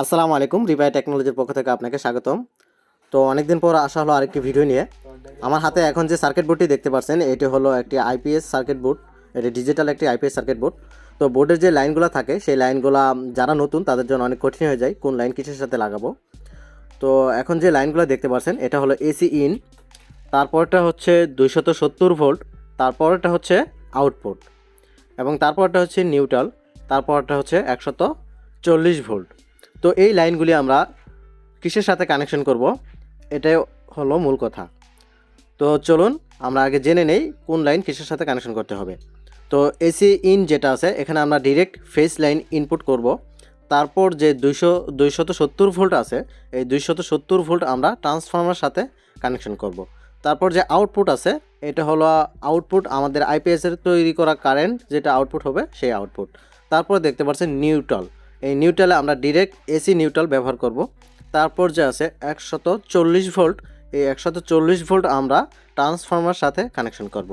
আসসালামু আলাইকুম, রিভাই টেকনোলজির পক্ষ থেকে আপনাকে স্বাগতম। তো অনেকদিন পর আসা হলো আরেকটি ভিডিও নিয়ে। আমার হাতে এখন যে সার্কিট বোর্ডটি দেখতে পাচ্ছেন, এটি হলো একটি আইপিএস সার্কিট বোর্ড। এটি ডিজিটাল একটি আইপিএস সার্কিট বোর্ড। তো বোর্ডের যে লাইনগুলো থাকে, সেই লাইনগুলো যারা নতুন তাদের জন্য অনেক কঠিন হয়ে যায়, কোন লাইন কিসের সাথে লাগাবো। তো এখন যে লাইনগুলো দেখতে পাচ্ছেন, এটা হলো এসি ইন, তারপরটা হচ্ছে 270 ভোল্ট, তারপরটা হচ্ছে আউটপুট, এবং তারপরটা হচ্ছে নিউট্রাল, তারপরটা হচ্ছে 140 ভোল্ট। তো এই লাইনগুলি আমরা কিসের সাথে কানেকশন করব, এটাই হলো মূল কথা। তো চলুন আমরা আগে জেনে নেই কোন লাইন কিসের সাথে কানেকশন করতে হবে। তো এসি ইন যেটা আছে, এখানে আমরা ডিরেক্ট ফেস লাইন ইনপুট করব। তারপর যে 270 ভোল্ট আছে, এই 270 ভোল্ট আমরা ট্রান্সফর্মার সাথে কানেকশন করব। তারপর যে আউটপুট আছে, এটা হলো আউটপুট, আমাদের আইপিএসের তৈরি করা কারেন্ট যেটা আউটপুট হবে সেই আউটপুট। তারপর দেখতে পাচ্ছেন নিউট্রাল, এই নিউট্রালে আমরা ডিরেক্ট এসি নিউট্রাল ব্যবহার করব। তারপর যে আছে 140 ভোল্ট, এই 140 ভোল্ট আমরা ট্রান্সফর্মার সাথে কানেকশন করব।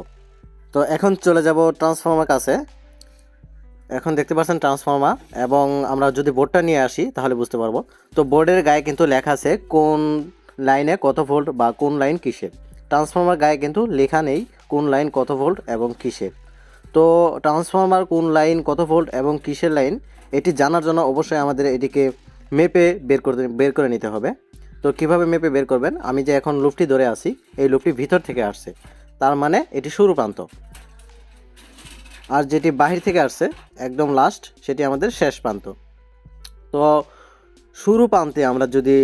তো এখন চলে যাব ট্রান্সফর্মার কাছে। এখন দেখতে পাচ্ছেন ট্রান্সফর্মার, এবং আমরা যদি বোর্ডটা নিয়ে আসি তাহলে বুঝতে পারবো। তো বোর্ডের গায়ে কিন্তু লেখা আছে কোন লাইনে কত ভোল্ট বা কোন লাইন কিসের। ট্রান্সফর্মার গায়ে কিন্তু লেখা নেই কোন লাইন কত ভোল্ট এবং কিসের। তো ট্রান্সফর্মার কোন লাইন কত ভোল্ট এবং কিসের লাইন, এটি জানার জন্য অবশ্যই আমাদের এটিকে মেপে বের করে নিতে হবে। তো কিভাবে মেপে বের করবেন, আমি যে এখন লুপটি ধরে আছি, এই লুপটি ভিতর থেকে আসছে, তার মানে এটি শুরু প্রান্ত। আর যেটি বাহির থেকে আসছে একদম লাস্ট, সেটি আমাদের শেষ প্রান্ত। তো শুরু প্রান্তে আমরা যদি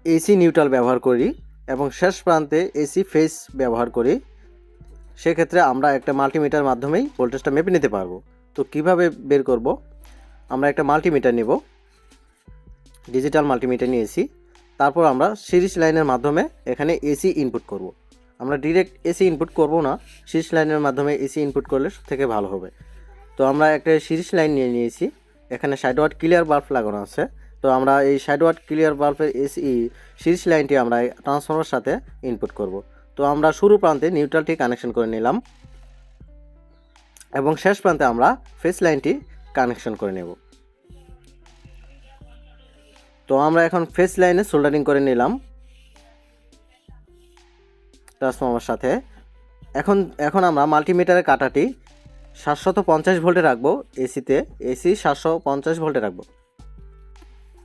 এসি নিউট্রাল ব্যবহার করি এবং শেষ প্রান্তে এসি ফেস ব্যবহার করি, সেক্ষেত্রে আমরা একটা মাল্টিমিটার মাধ্যমেই ভোল্টেজটা মেপে নিতে পারবো। তো কিভাবে বের করব, আমরা একটা মাল্টিমিটার নেব, ডিজিটাল মাল্টিমিটার নিয়েছি। তারপর আমরা সিরিজ লাইনের মাধ্যমে এখানে এসি ইনপুট করব। আমরা ডিরেক্ট এসি ইনপুট করব না, সিরিজ লাইনের মাধ্যমে এসি ইনপুট করলে সবথেকে ভালো হবে। তো আমরা একটা সিরিজ লাইন নিয়ে নিয়েছি, এখানে 60 ওয়াট ক্লিয়ার বাল্ব লাগানো আছে। তো আমরা এই 60 ওয়াট ক্লিয়ার বাল্বের এসি সিরিজ লাইনটি আমরা ট্রান্সফর্মারের সাথে ইনপুট করব। তো আমরা শুরু প্রান্তে নিউট্রালটি কানেকশন করে নিলাম, এবং শেষ প্রান্তে আমরা ফেস লাইনটি কানেকশন করে নেব। তো আমরা এখন ফেস লাইনে সোল্ডারিং করে নিলাম ট্রান্সফর্মার সাথে। এখন আমরা মাল্টিমিটারের কাঁটাটি 750 ভোল্টে রাখবো, এসি 750 ভোল্টে রাখবো।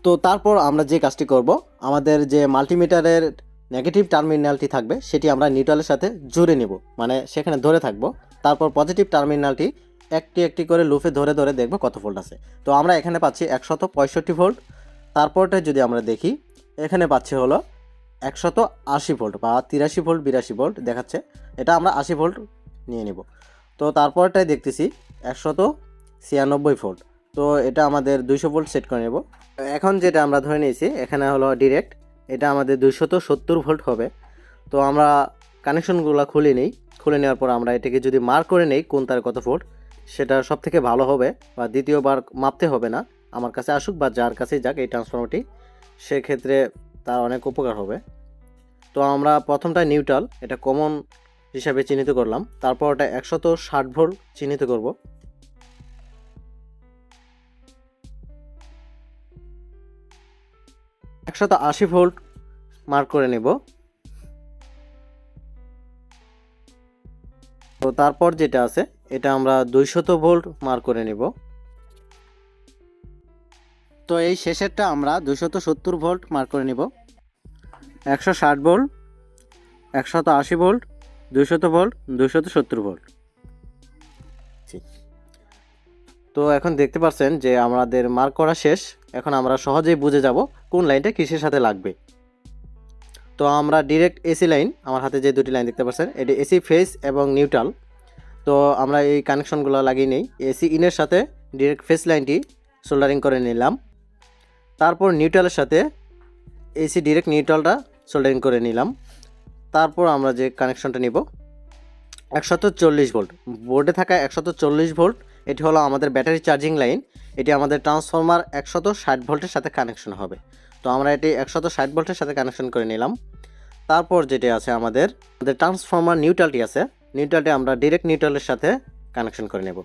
তো তারপর আমরা যে কাজটি করব, আমাদের যে মাল্টিমিটারের নেগেটিভ টার্মিনালটি থাকবে সেটি আমরা নিউট্রালের সাথে জুড়ে নেব, মানে সেখানে ধরে থাকবো। তারপর পজিটিভ টার্মিনালটি একটি একটি করে লুপে ধরে ধরে দেখব কত ভোল্ট আছে। তো আমরা এখানে পাচ্ছি 165 ভোল্ট। তারপরটা যদি আমরা দেখি, এখানে পাচ্ছি হলো 180 ভোল্ট বা 83 ভোল্ট 82 ভোল্ট দেখাচ্ছে, এটা আমরা 80 ভোল্ট নিয়ে নেব। তো তারপরটাই দেখতেছি 196 ভোল্ট, তো এটা আমাদের 200 ভোল্ট সেট করে নেব। এখন যেটা আমরা ধরে নিয়েছি এখানে হলো ডিরেক্ট, এটা আমাদের 270 ভোল্ট হবে। তো আমরা কানেকশনগুলো খুলে নেওয়ার পর আমরা এটাকে যদি মার্ক করে নেই কোন তার কত ভোল্ট, সেটা সব থেকে ভালো হবে, বা দ্বিতীয়বার মাপতে হবে না, আমার কাছে আসুক বা যার কাছেই যাক এই ট্রান্সফর্মারটি, সেক্ষেত্রে তার অনেক উপকার হবে। তো আমরা প্রথমটা নিউট্রাল, এটা কমন হিসাবে চিহ্নিত করলাম। তারপর ওটা 160 ভোল্ট চিহ্নিত করব। একশত 80 ভোল্ট মার্ক করে নেব। তো তারপর যেটা আছে এটা আমরা 200 ভোল্ট মার্ক করে নেব। তো এই শেষেরটা আমরা 270 ভোল্ট মার্ক করে নেব। 160 ভোল্ট, 180 ভোল্ট, 200 ভোল্ট, 270 ভোল্ট। তো এখন দেখতে পাচ্ছেন যে আমাদের মার্ক করা শেষ। এখন আমরা সহজেই বুঝে যাব কোন লাইনটা কিসের সাথে লাগবে। তো আমরা ডিরেক্ট এসি লাইন, আমার হাতে যে দুটি লাইন দেখতে পাচ্ছেন এটি এসি ফেস এবং নিউট্রাল। তো আমরা এই কানেকশনগুলো লাগিয়ে নেই। এসি ইনের সাথে ডিরেক্ট ফেস লাইনটি সোল্ডারিং করে নিলাম। তারপর নিউট্রালের সাথে এসি ডিরেক্ট নিউট্রালটা সোল্ডারিং করে নিলাম। তারপর আমরা যে কানেকশনটা নিব 140 ভোল্ট, বোর্ডে থাকা 140 ভোল্ট, এটি হলো আমাদের ব্যাটারি চার্জিং লাইন। এটি আমাদের ট্রান্সফর্মার 160 ভোল্টের সাথে কানেকশন হবে। তো আমরা এটি 160 ভোল্টের সাথে কানেকশন করে নিলাম। তারপর যেটি আছে আমাদের ট্রান্সফর্মার নিউট্রালটি আছে, নিউট্রালটি আমরা ডিরেক্ট নিউট্রালের সাথে কানেকশন করে নেব।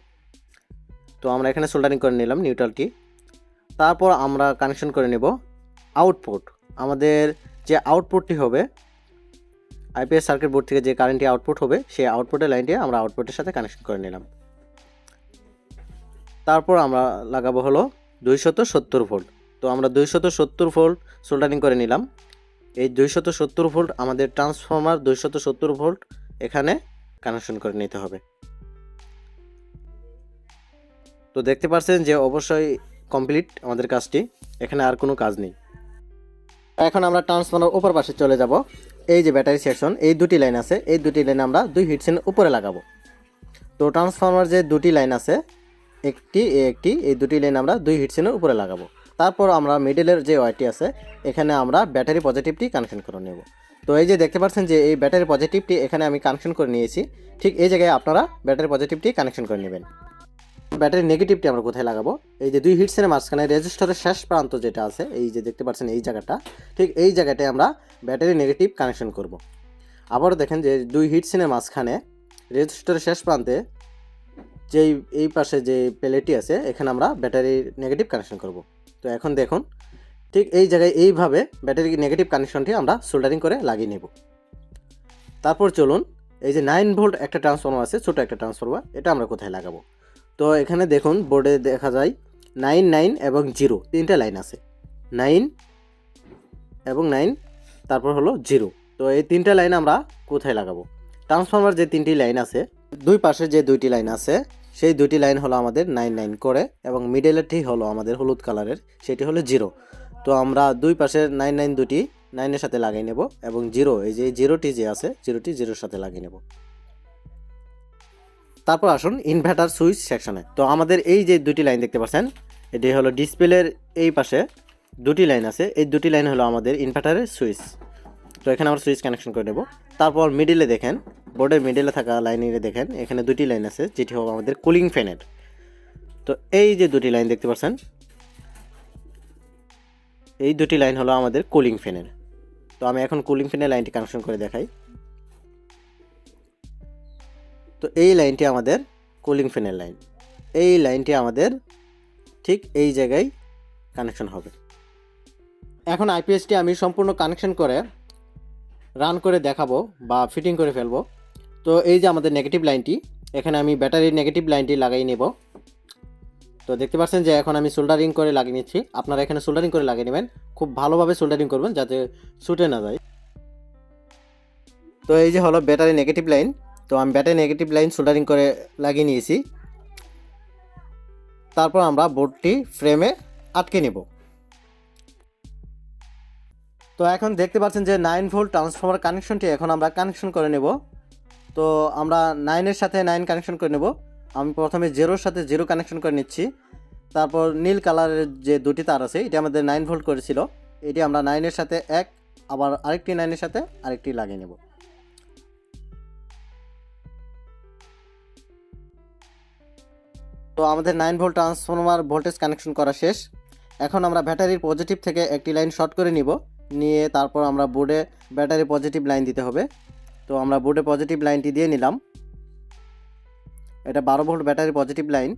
তো আমরা এখানে সোল্ডারিং করে নিলাম নিউট্রালটি। তারপর আমরা কানেকশন করে নেব আউটপুট। আমাদের যে আউটপুটটি হবে আইপিএস সার্কিট বোর্ড থেকে যে কারেন্টটি আউটপুট হবে সেই আউটপুটের লাইনটি আমরা আউটপুটের সাথে কানেকশন করে নিলাম। তারপর আমরা লাগাবো হলো 270 ভোল্ট। তো আমরা 270 ভোল্ট সোল্ডারিং করে নিলাম। এই 270 ভোল্ট আমাদের ট্রান্সফর্মার 270 ভোল্ট এখানে কানেকশন করে নিতে হবে। তো দেখতে পাচ্ছেন যে অবশ্যই কমপ্লিট আমাদের কাজটি, এখানে আর কোনো কাজ নেই। এখন আমরা ট্রান্সফর্মার উপর পাশে চলে যাব। এই যে ব্যাটারি সেকশন, এই দুটি লাইন আছে, এই দুটি লাইন আমরা 2 হিটসিনের উপরে লাগাবো। তো ট্রান্সফর্মার যে দুটি লাইন আছে একটি এই দুটি লাইন আমরা 2 হিটসিনের উপরে লাগাবো। তারপর আমরা মিডলের যে ওয়্যারটি আছে এখানে আমরা ব্যাটারি পজিটিভটি কানেকশন করে নেব। তো এই যে দেখতে পাচ্ছেন যে এই ব্যাটারি পজিটিভটি এখানে আমি কানেকশন করে নিয়েছি, ঠিক এই জায়গায় আপনারা ব্যাটারি পজিটিভটি কানেকশন করে নেবেন। ব্যাটারি নেগেটিভটি আমরা কোথায় লাগাবো? এই যে 2 হিটসের মাঝখানে রেজিস্টরের শেষ প্রান্ত যেটা আছে, এই যে দেখতে পাচ্ছেন এই জায়গাটা, ঠিক এই জায়গাটায় আমরা ব্যাটারি নেগেটিভ কানেকশন করব। আবারও দেখেন যে 2 হিটসের মাঝখানে রেজিস্টরের শেষ প্রান্তে যেই এই পাশে যে প্লেটটি আছে এখানে আমরা ব্যাটারি নেগেটিভ কানেকশন করব। তো এখন দেখুন ঠিক এই জায়গায় এইভাবে ব্যাটারি নেগেটিভ কানেকশনটি আমরা সোল্ডারিং করে লাগিয়ে নেব। তারপর চলুন এই যে 9 ভোল্ট একটা ট্রান্সফর্মার আছে, ছোটো একটা ট্রান্সফর্মার, এটা আমরা কোথায় লাগাবো? তো এখানে দেখুন বোর্ডে দেখা যায় 9, 9 এবং 0 তিনটা লাইন আছে, 9 এবং 9 তারপর হলো 0। তো এই তিনটা লাইন আমরা কোথায় লাগাবো? ট্রান্সফর্মার যে তিনটি লাইন আছে, দুই পাশে যে দুইটি লাইন আছে সেই দুইটি লাইন হলো আমাদের 9, 9 করে, এবং মিডলেরটি হলো আমাদের হলুদ কালারের, সেটি হলো 0। তো আমরা দুই পাশের 9, 9 দুটি 9-এর সাথে লাগিয়ে নেব, এবং 0 এই যে 0টি যে আছে 0টি 0-এর সাথে লাগিয়ে নেব। তারপর আসুন ইনভার্টার সুইচ সেকশনে। তো আমাদের এই যে দুটি লাইন দেখতে পাচ্ছেন, এটি হলো ডিসপ্লের এই পাশে দুটি লাইন আছে, এই দুটি লাইন হলো আমাদের ইনভার্টারের সুইচ। তো এখানে আমরা সুইচ কানেকশন করে নেব। তারপর মিডিলে দেখেন, বোর্ডের মিডিলে থাকা লাইনে দেখেন এখানে দুটি লাইন আছে যেটি হবে আমাদের কুলিং ফ্যানের। তো এই যে দুটি লাইন দেখতে পাচ্ছেন, এই দুটি লাইন হলো আমাদের কুলিং ফ্যানের। তো আমি এখন কুলিং ফ্যানের লাইনটি কানেকশন করে দেখাই। তো এই লাইনটি আমাদের কুলিং ফ্যানের লাইন, এই লাইনটি আমাদের ঠিক এই জায়গায় কানেকশন হবে। এখন আইপিএসটি আমি সম্পূর্ণ কানেকশন করে রান করে দেখাবো বা ফিটিং করে ফেলবো। তো এই যে আমাদের নেগেটিভ লাইনটি, এখানে আমি ব্যাটারির নেগেটিভ লাইনটি লাগাই নেব। তো দেখতে পাচ্ছেন যে এখন আমি সোল্ডারিং করে লাগিয়ে নিচ্ছি, আপনারা এখানে সোল্ডারিং করে লাগিয়ে নেবেন, খুব ভালোভাবে সোল্ডারিং করবেন যাতে ছুটে না যায়। তো এই যে হলো ব্যাটারি নেগেটিভ লাইন, তো আমি ব্যাটারি নেগেটিভ লাইন সোল্ডারিং করে লাগিয়ে নিয়েছি। তারপর আমরা বোর্ডটি ফ্রেমে আটকে নেব। তো এখন দেখতে পাচ্ছেন যে 9 ভোল্ট ট্রান্সফর্মার কানেকশনটি এখন আমরা কানেকশন করে নেব। তো আমরা 9-এর সাথে 9 কানেকশন করে নেব। আমি প্রথমে 0-এর সাথে 0 কানেকশন করে নিচ্ছি। তারপর নীল কালারের যে দুটি তার আছে এটি আমাদের 9 ভোল্ট করেছিল, এটি আমরা 9-এর সাথে এক, আবার আরেকটি 9-এর সাথে আরেকটি লাগিয়ে নেব। তো আমাদের 9 ভোল্ট ট্রান্সফর্মার ভোল্টেজ কানেকশন করা শেষ। এখন আমরা ব্যাটারির পজিটিভ থেকে একটি লাইন শর্ট করে নিয়ে তারপর আমরা বোর্ডে ব্যাটারি পজিটিভ লাইন দিতে হবে। তো আমরা বোর্ডে পজিটিভ লাইনটি দিয়ে নিলাম, এটা 12 ভোল্ট ব্যাটারি পজিটিভ লাইন।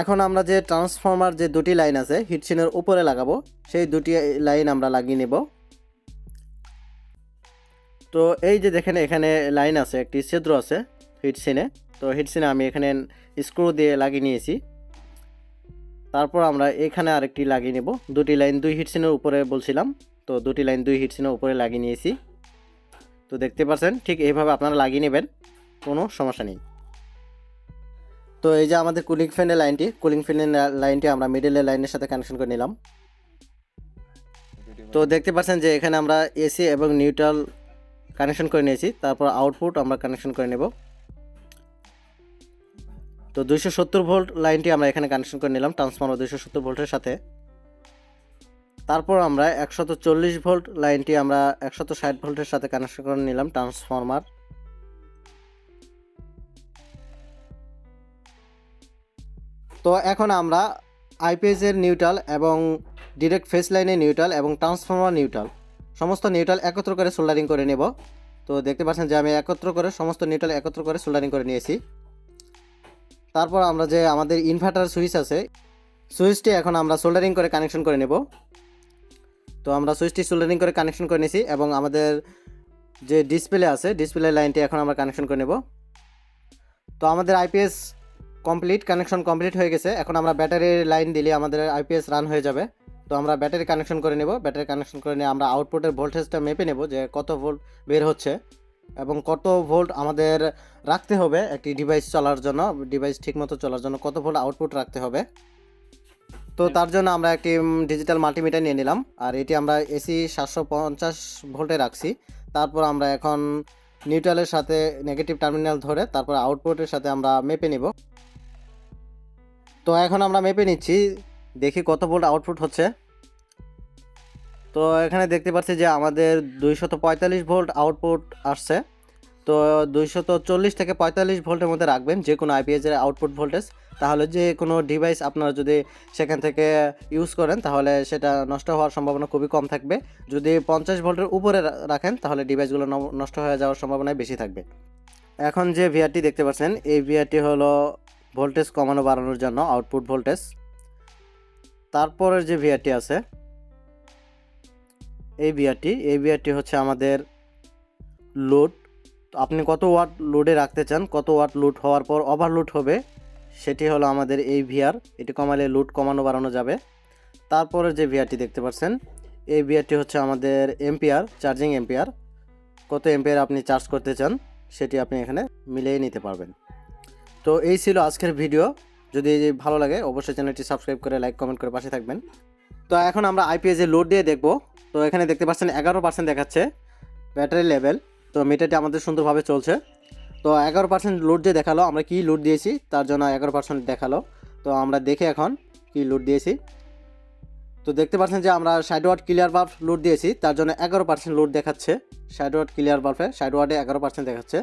এখন আমরা যে ট্রান্সফর্মার যে দুটি লাইন আছে হিটসিনের উপরে লাগাবো, সেই দুটি লাইন আমরা লাগিয়ে নেব। তো এই যে দেখেন এখানে লাইন আছে, একটি ছিদ্র আছে হিটসিনে। তো হিটসিনে আমি এখানে স্ক্রু দিয়ে লাগিয়ে নিয়েছি। তারপর আমরা এখানে আরেকটি লাগিয়ে নেব, দুটি লাইন 2 হিটসিনের উপরে বলছিলাম, তো দুটি লাইন 2 হিটসিনের উপরে লাগিয়ে নিয়েছি। তো দেখতে পাচ্ছেন ঠিক এইভাবে আপনারা লাগিয়ে নেবেন, কোনো সমস্যা নেই। তো এই যে আমাদের কুলিং ফ্যানের লাইনটি আমরা মিডলের লাইনের সাথে কানেকশন করে নিলাম। তো দেখতে পাচ্ছেন যে এখানে আমরা এসি এবং নিউট্রাল কানেকশন করে নিয়েছি, তারপর আউটপুট আমরা কানেকশন করে নেব। তো 270 ভোল্ট লাইনটি আমরা এখানে কানেকশন করে নিলাম ট্রান্সফর্মার 270 ভোল্টের সাথে। তারপর আমরা 140 ভোল্ট লাইনটি আমরা 160 ভোল্টের সাথে কানেকশন করে নিলাম ট্রান্সফর্মার। তো এখন আমরা আইপিএস এর নিউট্রাল এবং ডিরেক্ট ফেস লাইনের নিউট্রাল এবং ট্রান্সফর্মার নিউট্রাল সমস্ত নিউট্রাল একত্র করে সোল্ডারিং করে নেব। তো দেখতে পাচ্ছেন যে আমি একত্র করে সমস্ত নিউট্রাল একত্র করে সোল্ডারিং করে নিয়েছি। তারপর আমরা যে আমাদের ইনভার্টার সুইচ আছে, সুইচটি এখন আমরা সোল্ডারিং করে কানেকশন করে নেব। তো আমরা সুইচটি সোল্ডারিং করে কানেকশন করে নিয়েছি এবং আমাদের যে ডিসপ্লে আছে ডিসপ্লে লাইনটি এখন আমরা কানেকশন করে নেব। তো আমাদের আইপিএস কানেকশন কমপ্লিট হয়ে গেছে। এখন আমরা ব্যাটারির লাইন দিলে আমাদের আইপিএস রান হয়ে যাবে। তো আমরা ব্যাটারি কানেকশন করে নেব। ব্যাটারি কানেকশন করে নিয়ে আমরা আউটপুটের ভোল্টেজটা মেপে নেব যে কত ভোল্ট বের হচ্ছে এবং কত ভোল্ট আমাদের রাখতে হবে একটি ডিভাইস চলার জন্য, ডিভাইস ঠিকমতো চলার জন্য কত ভোল্ট আউটপুট রাখতে হবে। তো তার জন্য আমরা একটি ডিজিটাল মাল্টিমিটার নিয়ে নিলাম, আর এটি আমরা এসি 750 ভোল্টে রাখছি। তারপর আমরা এখন নিউট্রালের সাথে নেগেটিভ টার্মিনাল ধরে তারপর আউটপুটের সাথে আমরা মেপে নিব। তো এখন আমরা মেপে নিচ্ছি, দেখি কত ভোল্ট আউটপুট হচ্ছে। তো এখানে দেখতে পাচ্ছি যে আমাদের 245 ভোল্ট আউটপুট আসছে। তো 240 থেকে 45 ভোল্টের মধ্যে রাখবেন যে কোনো আইপিএসের আউটপুট ভোল্টেজ, তাহলে যে কোনো ডিভাইস আপনারা যদি সেখান থেকে ইউজ করেন তাহলে সেটা নষ্ট হওয়ার সম্ভাবনা খুবই কম থাকবে। যদি 50 ভোল্টের উপরে রাখেন তাহলে ডিভাইসগুলো নষ্ট হয়ে যাওয়ার সম্ভাবনা বেশি থাকবে। এখন যে ভিআরটি দেখতে পাচ্ছেন এই ভিআরটি হলো ভোল্টেজ কমানো বাড়ানোর জন্য আউটপুট ভোল্টেজ। তারপরের যে ভিআরটি আছে এই ভিআরটি হচ্ছে আমাদের লোড। তো আপনি কত ওয়াট লোডে রাখতে চান, কত ওয়াট লোড হওয়ার পর ওভারলোড হবে সেটি হলো আমাদের এই ভিআর। এটি কমালে লোড কমানো বাড়ানো যাবে। তারপরে যে ভিআরটি দেখতে পাচ্ছেন এই ভিআরটি হচ্ছে আমাদের এম্পিয়ার, চার্জিং এম্পিয়ার। কত এম্পিয়ার আপনি চার্জ করতে চান সেটি আপনি এখানে মিলিয়ে নিতে পারবেন। তো এই ছিল আজকের ভিডিও। যদি ভালো লাগে অবশ্যই চ্যানেলটি সাবস্ক্রাইব করে লাইক কমেন্ট করে পাশে থাকবেন। তো এখন আমরা আইপিএস এর লোড দিয়ে দেখব। তো এখানে দেখতে পাচ্ছেন 11% দেখাচ্ছে ব্যাটারি লেভেল। তো মিটারটি আমাদের সুন্দরভাবে চলছে। তো 11% লোড দিয়ে দেখালো, আমরা কি লোড দিয়েছি তার জন্য 11% দেখালো। তো আমরা দেখে এখন কি লোড দিয়েছি। তো দেখতে পাচ্ছেন যে আমরা 60 ওয়াট ক্লিয়ার বাল্ব লোড দিয়েছি, তার জন্য 11% লোড দেখাচ্ছে। 60 ওয়াট ক্লিয়ার বাল্বে 60 ওয়াটে 11% দেখাচ্ছে।